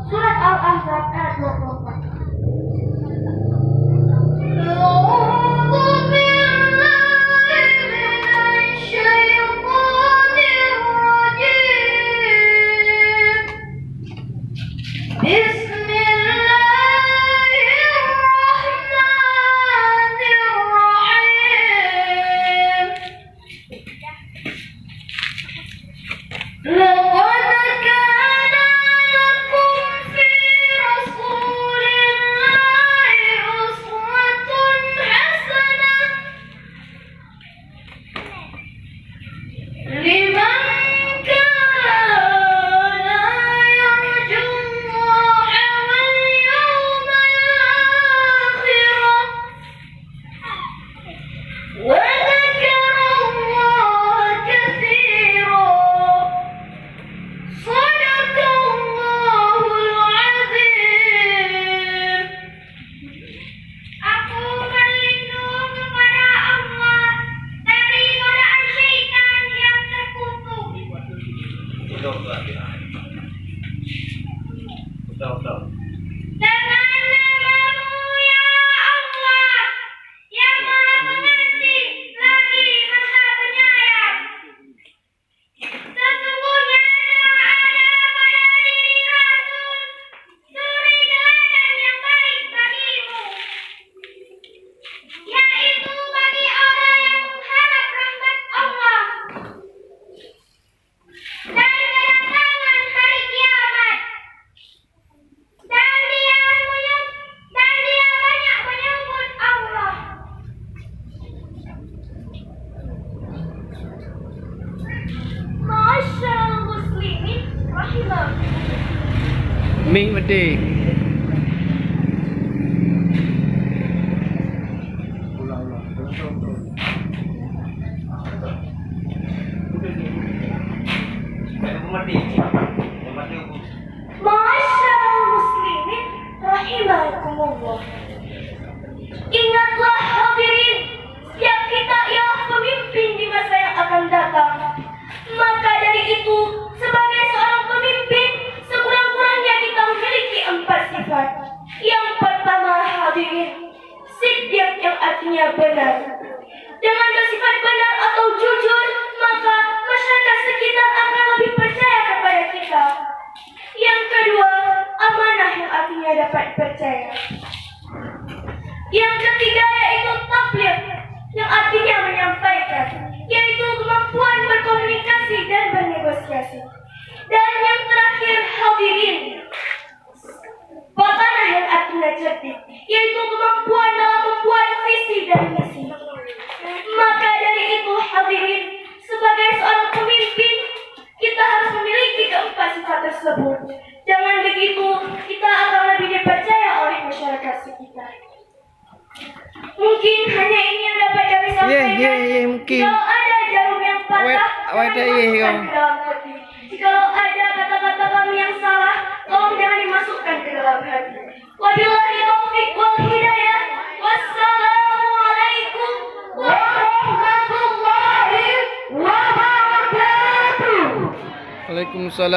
Surat Al-Ahzab ayat 24. Betul. Dengan namamu ya Allah, yang maha pengasih lagi maha penyayang. Sesungguhnya ada pada diri Rasul suri teladan yang baik bagimu, yaitu bagi orang yang mengharap rahmat Allah dan kedatangan hari kiamat. Dan dia banyak menyebut Allah. Masyaallah muslimin rahimakumullah. Ming Medi. Masyaallah muslimin rahimakumullah. Ingatlah hadirin, setiap kita ialah pemimpin di masa yang akan datang. Maka dari itu, sebagai seorang pemimpin, sekurang-kurangnya kita memiliki 4 sifat. Yang pertama hadirin, siddiq yang artinya benar. Dengan bersifat benar atau jujur, maka masyarakat sekitar akan lebih percaya kepada kita. Yang kedua, amanah yang artinya dapat percaya. Yang ketiga yaitu tabligh yang artinya menyampaikan, yaitu kemampuan berkomunikasi dan bernegosiasi. Dan yang terakhir hadirin, batanah yang artinya cerdik, yaitu kemampuan dalam membuat visi dan misi. Maka dari itu hadirin, sebagai seorang pemimpin, kita harus memiliki keempat sifat tersebut. Jangan begitu, kita akan lebih dipercaya oleh masyarakat sekitar. Mungkin hanya ini yang dapat kami sampaikan. Yeah, mungkin. Kalau ada jarum yang patah, Wait, dimasukkan ke dalam hati. Jika ada kata-kata kami yang salah, tolong jangan dimasukkan ke dalam hati. Wabillahi taufiq wal hidayah. Wassalamualaikum warahmatullahi wabarakatuh. Waalaikumsalam.